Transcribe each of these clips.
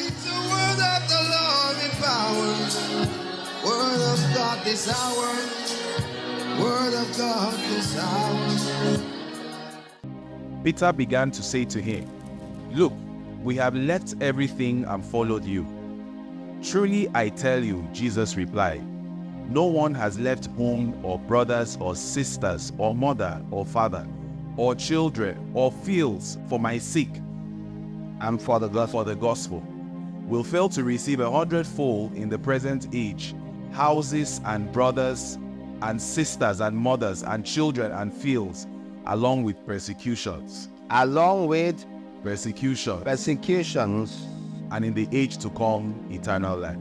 It's a word of the Lord in power. Word of God this hour. Word of God this hour. Peter began to say to him, "Look, we have left everything and followed you." "Truly I tell you," Jesus replied, "no one has left home or brothers or sisters or mother or father or children or fields for my sake and for the gospel will fail to receive 100-fold in the present age, houses and brothers and sisters and mothers and children and fields, along with persecutions. Along with persecutions, and in the age to come, eternal life.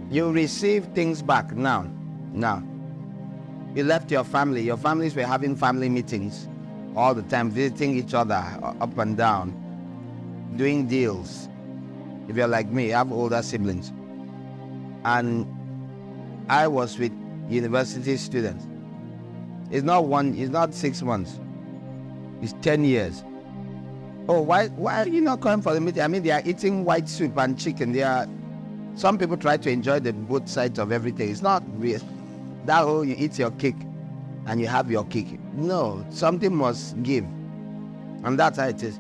You receive things back now. You left your family. Your families were having family meetings all the time, visiting each other up and down, doing deals. If you're like me, I have older siblings. And I was with university students. It's not 6 months. It's 10 years. Oh, why are you not coming for the meeting? I mean, they are eating white soup and chicken. Some people try to enjoy the both sides of everything. It's not real. That whole you eat your cake and you have your cake. No, something must give. And that's how it is.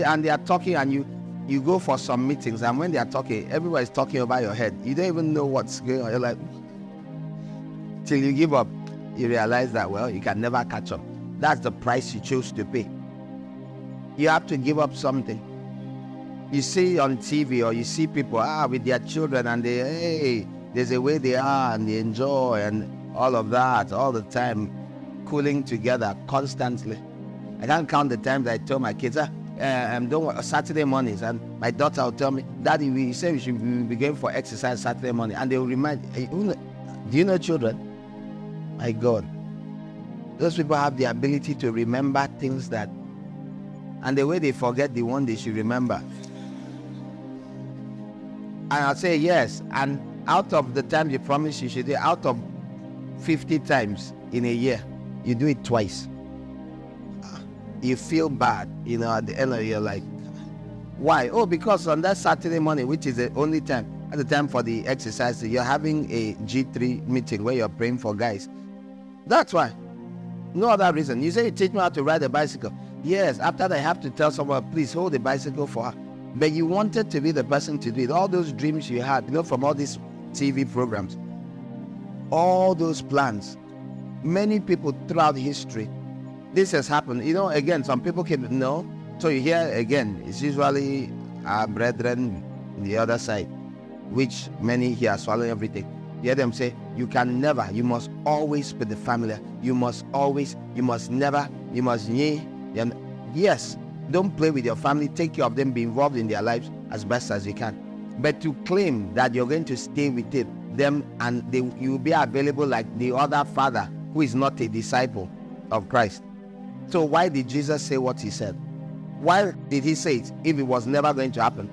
And they are talking, and you go for some meetings, and when they are talking, everybody's talking over your head. You don't even know what's going on. You're like, till you give up, you realize that, well, you can never catch up. That's the price you choose to pay. You have to give up something. You see on TV, or you see people with their children, and there's a way they are, and they enjoy, and all of that, all the time, cooling together constantly. I can't count the times I tell my kids, Saturday mornings, and my daughter will tell me, "Daddy, we say we should be going for exercise Saturday morning," and they will remind, "Do you know children?" My God, those people have the ability to remember things and the way they forget the one they should remember. And I'll say yes, and out of the time you promise you should do, out of 50 times in a year, you do it twice. You feel bad, at the end of the year, like, why? Oh, because on that Saturday morning, which is the only time, at the time for the exercise, you're having a G3 meeting where you're praying for guys. That's why. No other reason. You say you teach me how to ride a bicycle. Yes, after that I have to tell someone, please hold the bicycle for her. But you wanted to be the person to do it. All those dreams you had, from all these TV programs, all those plans. Many people throughout history, this has happened. Again, some people no. So you hear again, it's usually our brethren on the other side, which many here are swallowing everything. You hear them say, you must always be the family. You must never, yes, don't play with your family. Take care of them, be involved in their lives as best as you can. But to claim that you're going to stay with them and you'll be available like the other father who is not a disciple of Christ. So why did Jesus say what he said? Why did he say it if it was never going to happen?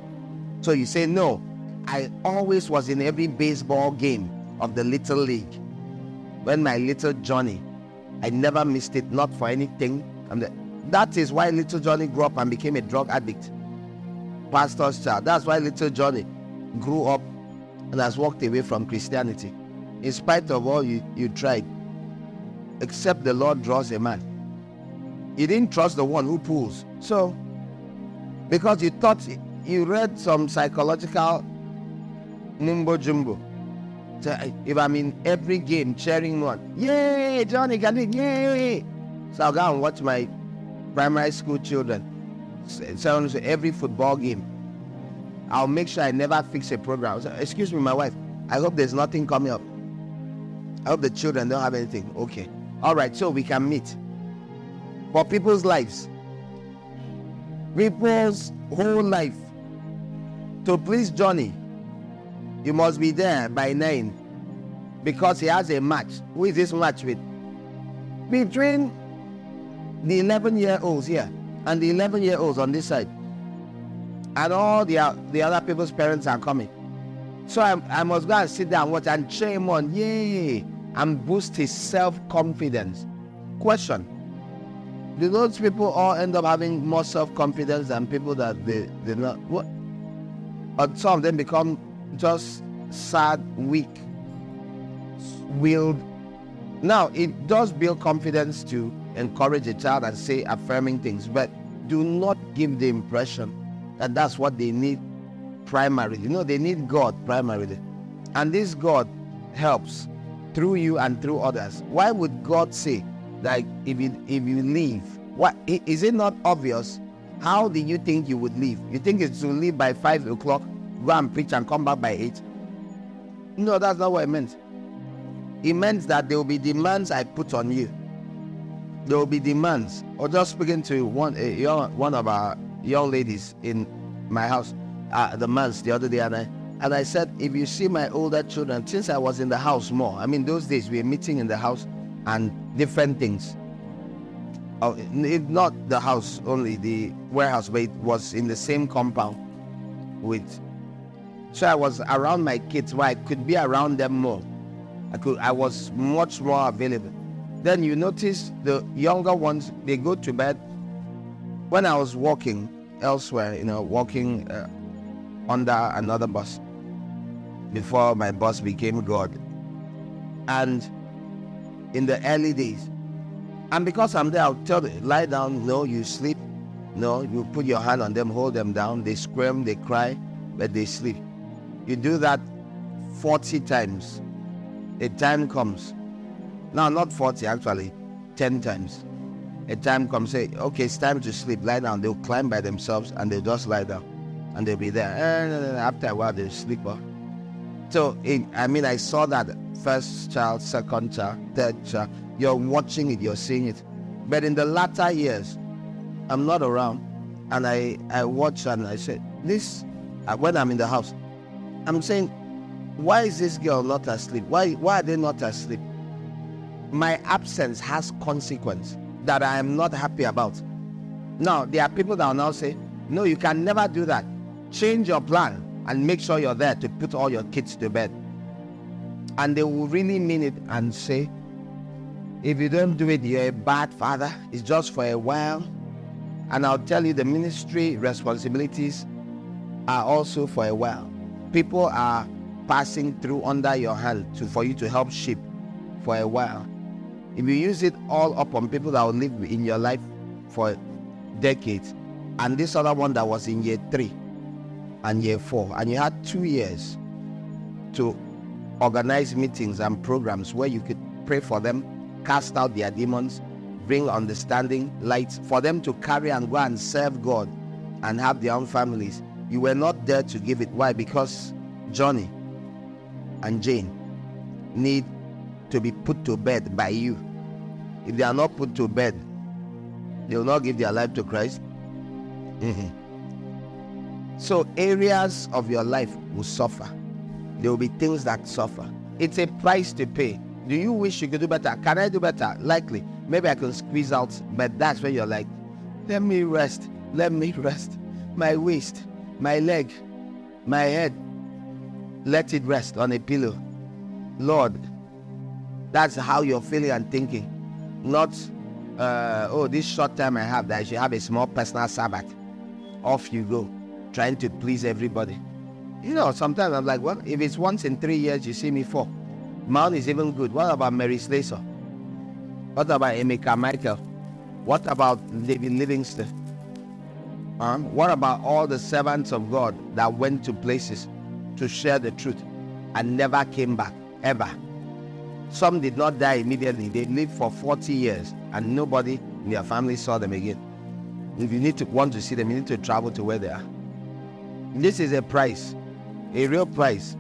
So you say, no, I always was in every baseball game of the little league. When my little Johnny, I never missed it, not for anything. That is why little Johnny grew up and became a drug addict. Pastor's child. That's why little Johnny grew up and has walked away from Christianity. In spite of all you tried, except the Lord draws a man. You didn't trust the one who pulls. So, because you thought you read some psychological nimbo jumbo. So if I'm in every game cheering one, yay, Johnny can do it, yay. So I'll go and watch my primary school children. So every football game, I'll make sure I never fix a program. So, excuse me, my wife, I hope there's nothing coming up. I hope the children don't have anything. Okay. All right, so we can meet. For people's lives, people's whole life, to please Johnny, you must be there by 9 because he has a match. Who is this match with? Between the 11-year-olds here and the 11-year-olds on this side, and all the other people's parents are coming. So I must go and sit down and watch and cheer him on, yay, and boost his self-confidence. Question: do those people all end up having more self-confidence than people that they not? What? But some of them become just sad, weak, willed. Now, it does build confidence to encourage a child and say affirming things, but do not give the impression that that's what they need primarily. You know, they need God primarily. And this God helps through you and through others. Why would God say that if you leave? What is it not obvious? How do you think you would leave? You think it's to leave by 5 o'clock, go and preach and come back by 8? No, that's not what it meant. It meant that there will be demands I put on you. There will be demands. Or just speaking to one of our young ladies in my house, the months the other day, and I said, if you see my older children, since I was in the house more, I mean, those days we were meeting in the house and different things. Not the house only, the warehouse, but it was in the same compound with. So I was around my kids where I could be around them more. I was much more available. Then you notice the younger ones, they go to bed. When I was walking elsewhere, walking under another bus before my bus became God, and in the early days, and because I'm there, I'll tell them, lie down, no, you sleep, no, you put your hand on them, hold them down, they scream, they cry, but they sleep. You do that 40 times. A time comes, now not 40 actually, 10 times. A time comes, say, okay, it's time to sleep, lie down. They'll climb by themselves and they'll just lie down and they'll be there. And after a while, they'll sleep off. So, I saw that first child, second child, third child. You're watching it, you're seeing it. But in the latter years, I'm not around, and I watch and I say, when I'm in the house, I'm saying, why is this girl not asleep? Why are they not asleep? My absence has consequence that I am not happy about. Now, there are people that will now say, no, you can never do that. Change your plan and make sure you're there to put all your kids to bed. And they will really mean it and say, if you don't do it, you're a bad father. It's just for a while. And I'll tell you, the ministry responsibilities are also for a while. People are passing through under your hand for you to help sheep for a while. If you use it all up on people that will live in your life for decades, and this other one that was in year 3 and year 4, and you had 2 years to organize meetings and programs where you could pray for them, cast out their demons, bring understanding, light, for them to carry and go and serve God and have their own families. You were not there to give it. Why? Because Johnny and Jane need to be put to bed by you. If they are not put to bed, they will not give their life to Christ. So areas of your life will suffer. There will be things that suffer. It's a price to pay. Do you wish you could do better? Can I do better? Likely. Maybe I can squeeze out, but that's when you're like, let me rest. Let me rest. My waist, my leg, my head, let it rest on a pillow. Lord, that's how you're feeling and thinking. Not, this short time I have, that I should have a small personal Sabbath. Off you go, trying to please everybody. Sometimes I'm like, well, if it's once in 3 years you see me for, mine is even good. What about Mary Slater? What about Emeka Michael? What about David Livingston? What about all the servants of God that went to places to share the truth and never came back, ever? Some did not die immediately. They lived for 40 years and nobody in their family saw them again. If you want to see them, you need to travel to where they are. This is a price, a real price,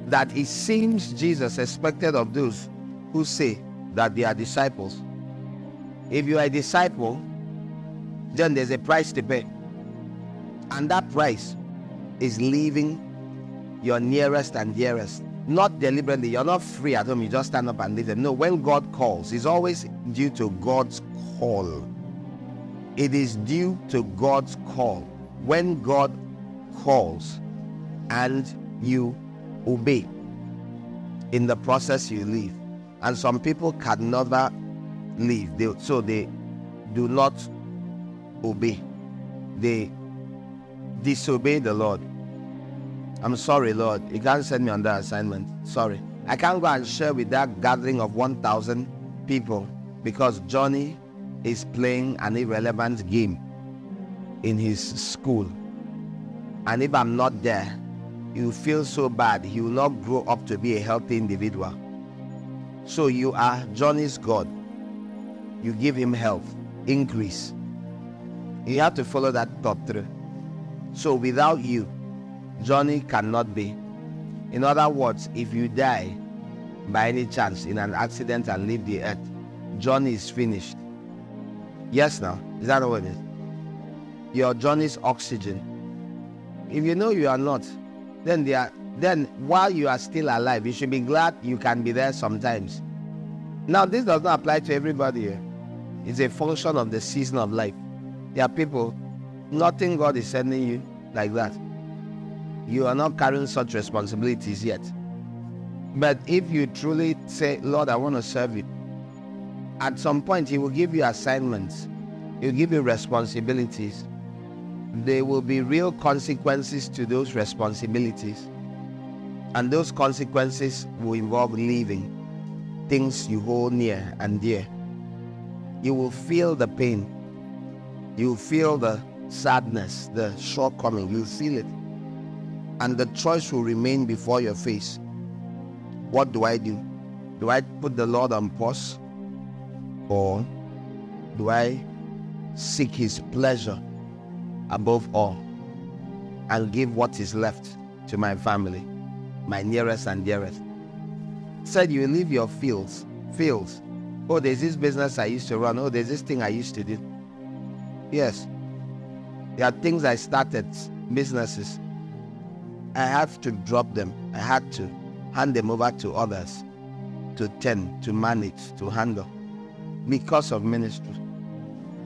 that it seems Jesus expected of those who say that they are disciples. If you are a disciple, then there's a price to pay. And that price is leaving your nearest and dearest. Not deliberately. You're not free at home. You just stand up and leave them. No, when God calls, it's always due to God's call. It is due to God's call. When God calls and you obey, in the process you leave. And some people can never leave. So they do not obey. They disobey the Lord. I'm sorry, Lord. You can't send me on that assignment. Sorry. I can't go and share with that gathering of 1,000 people because Johnny is playing an irrelevant game in his school. And if I'm not there, you feel so bad. He will not grow up to be a healthy individual. So you are Johnny's God. You give him health, increase. You have to follow that thought through. So without you, Johnny cannot be. In other words, if you die by any chance in an accident and leave the earth, Johnny is finished. Yes, now, is that what it is? You're Johnny's oxygen. If you know you are not, then while you are still alive, you should be glad you can be there sometimes. Now, this does not apply to everybody here. It's a function of the season of life. There are people, nothing God is sending you like that. You are not carrying such responsibilities yet. But if you truly say, Lord, I want to serve you, at some point He will give you assignments. He will give you responsibilities. There will be real consequences to those responsibilities. And those consequences will involve leaving things you hold near and dear. You will feel the pain. You will feel the sadness, the shortcoming. You'll feel it. And the choice will remain before your face. What do I do? Do I put the Lord on pause? Or do I seek His pleasure above all and give what is left to my family, my nearest and dearest? Said you leave your fields. Oh, there's this business I used to run. Oh, there's this thing I used to do. Yes. There are things I started, businesses. I have to drop them. I had to hand them over to others to tend, to manage, to handle because of ministry.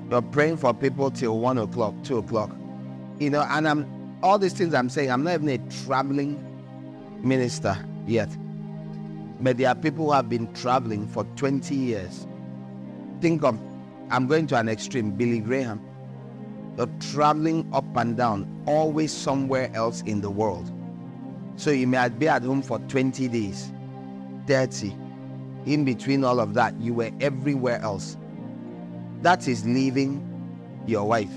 You're praying for people till 1 o'clock, 2 o'clock. And all these things I'm saying, I'm not even a traveling minister yet. But there are people who have been traveling for 20 years. Think of, I'm going to an extreme, Billy Graham. You're traveling up and down, always somewhere else in the world. So you may be at home for 20 days, 30. In between all of that, you were everywhere else. That is leaving your wife.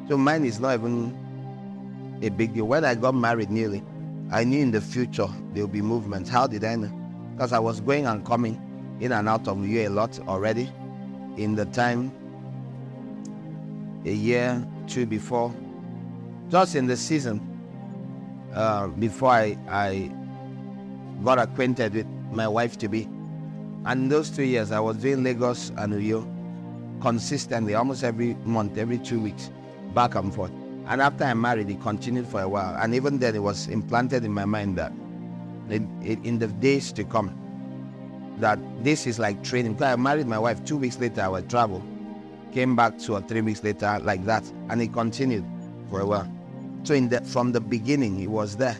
So mine is not even a big deal. When I got married newly, I knew in the future there will be movements. How did I know? Because I was going and coming in and out of you a lot already in the time, a year, 2 before, just in the season before I got acquainted with my wife to be. And those 2 years I was doing Lagos and Uyo consistently, almost every month, every 2 weeks, back and forth. And after I married, it continued for a while. And even then, it was implanted in my mind that in the days to come, that this is like training. Because I married my wife, 2 weeks later, I would travel. Came back 2 or 3 weeks later, like that. And it continued for a while. So from the beginning, it was there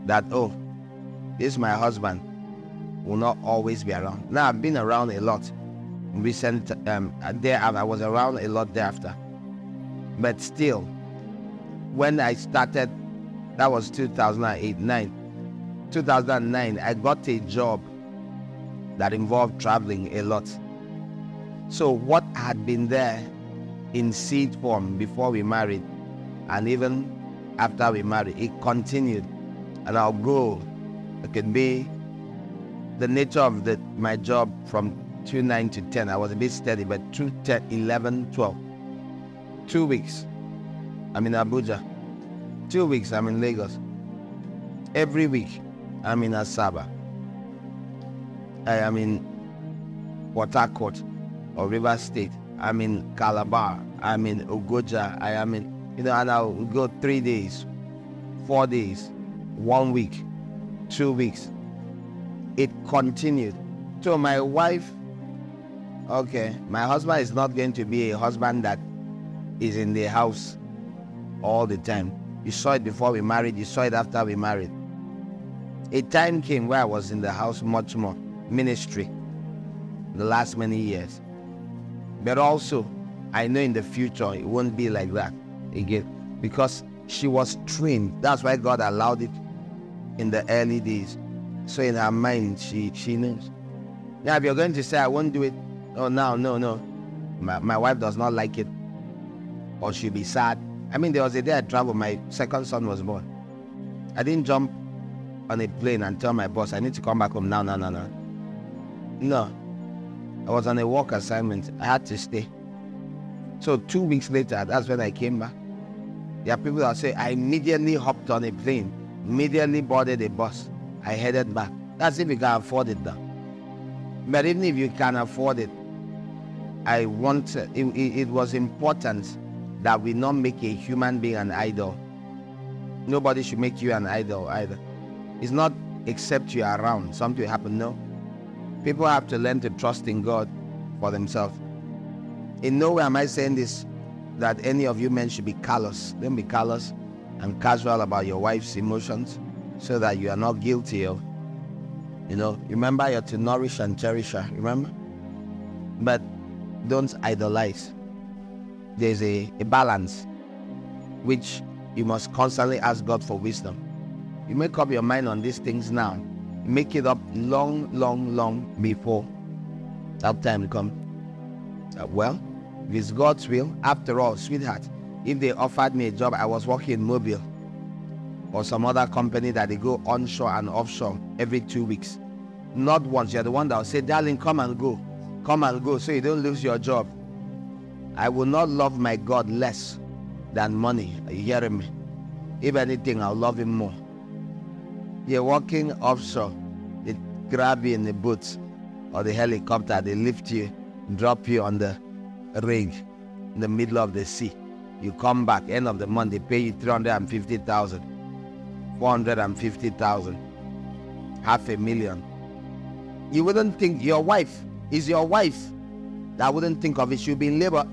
that, oh, this is my husband, will not always be around. Now, I've been around a lot. Recent, I was around a lot thereafter. But still, when I started, that was 2009, I got a job that involved traveling a lot. So what had been there in seed form before we married, and even after we married, it continued. And I'll go. It could be the nature of my job from 9 to 10. I was a bit steady, but 10, 11, 12. 2 weeks, I'm in Abuja. 2 weeks, I'm in Lagos. Every week, I'm in Asaba. I am in Port Harcourt or River State. I'm in Calabar. I'm in Ogoja. I am in, and I'll go 3 days, 4 days, 1 week, 2 weeks. It continued. So my wife, my husband is not going to be a husband that is in the house all the time. You saw it before we married. You saw it after we married. A time came where I was in the house much more. Ministry. The last many years. But also, I know in the future it won't be like that again. because she was trained. That's why God allowed it in the early days. So in her mind, she knows. Now, if you're going to say, I won't do it, oh, no. My wife does not like it, or she'll be sad. I mean, there was a day I traveled, my second son was born. I didn't jump on a plane and tell my boss, I need to come back home now. No. I was on a work assignment. I had to stay. So 2 weeks later, that's when I came back. There are people that say, I immediately hopped on a plane, immediately boarded a bus. I headed back. That's if you can afford it now. But even if you can afford it, it was important that we not make a human being an idol. Nobody should make you an idol either. It's not except you're around, something will happen. No. People have to learn to trust in God for themselves. In no way am I saying this, that any of you men should be callous. Don't be callous and casual about your wife's emotions so that you are not guilty of, remember you're to nourish and cherish her, remember? But don't idolize. There's a balance which you must constantly ask God for wisdom. You make up your mind on these things now. Make it up long before that time comes. Well, if it's God's will, after all, sweetheart, if they offered me a job, I was working in Mobile or some other company that they go onshore and offshore every 2 weeks. Not once. You're the one that will say, darling, come and go, so you don't lose your job. I will not love my God less than money. Are you hearing me? If anything, I'll love him more. You're walking offshore, they grab you in the boat or the helicopter, they lift you, drop you on the rig in the middle of the sea. You come back, end of the month, they pay you 350,000, 450,000, $500,000. You wouldn't think your wife is your wife. That wouldn't think of it. She'll be in labor.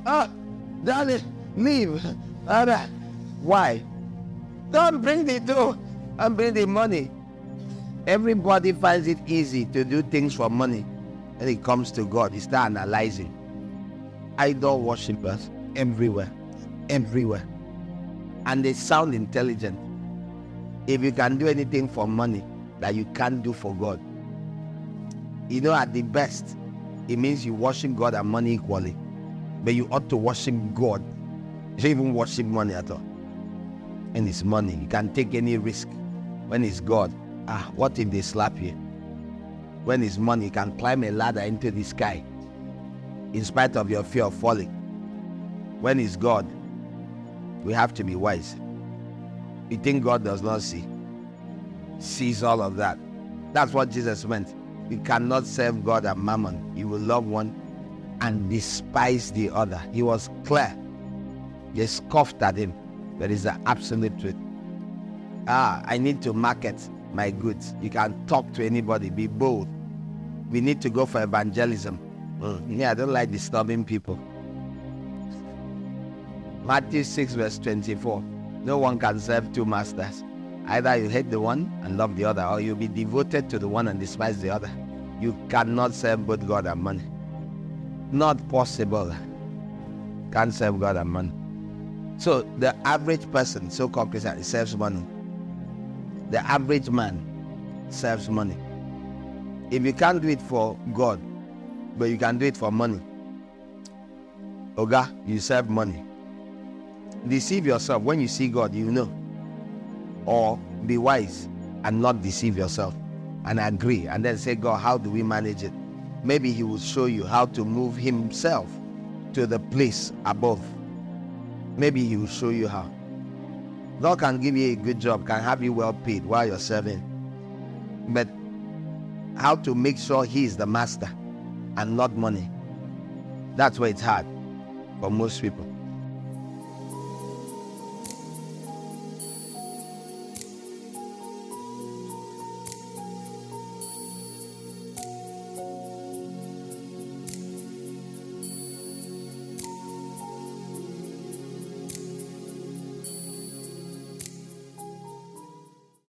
Darling, leave. Why? Don't bring the dough and bring the money. Everybody finds it easy to do things for money. When it comes to God, you start analyzing. Idol worshippers everywhere. And they sound intelligent. If you can do anything for money that you can't do for God, at the best, it means you worship God and money equally. But you ought to worship God. You don't even worship money at all. And it's money. You can take any risk. When it's God, what if they slap you? When it's money, you can climb a ladder into the sky in spite of your fear of falling. When it's God, we have to be wise. You think God does not see? Sees all of that. That's what Jesus meant. You cannot serve God and mammon. You will love one and despise the other. He was clear. They scoffed at him. But it's the absolute truth. I need to market my goods. You can talk to anybody. Be bold. We need to go for evangelism. I don't like disturbing people. Matthew 6 verse 24. No one can serve two masters. Either you hate the one and love the other, or you'll be devoted to the one and despise the other. You cannot serve both God and money. Not possible. Can't serve God and money. So the average person, so-called Christian, serves money. The average man serves money. If you can't do it for God, but you can do it for money, you serve money. Deceive yourself. When you see God, you know. Or be wise and not deceive yourself and agree and then say, God, how do we manage it? Maybe he will show you how to move himself to the place above. Maybe he will show you how. God can give you a good job, can have you well paid while you're serving. But how to make sure he is the master and not money? That's where it's hard for most people.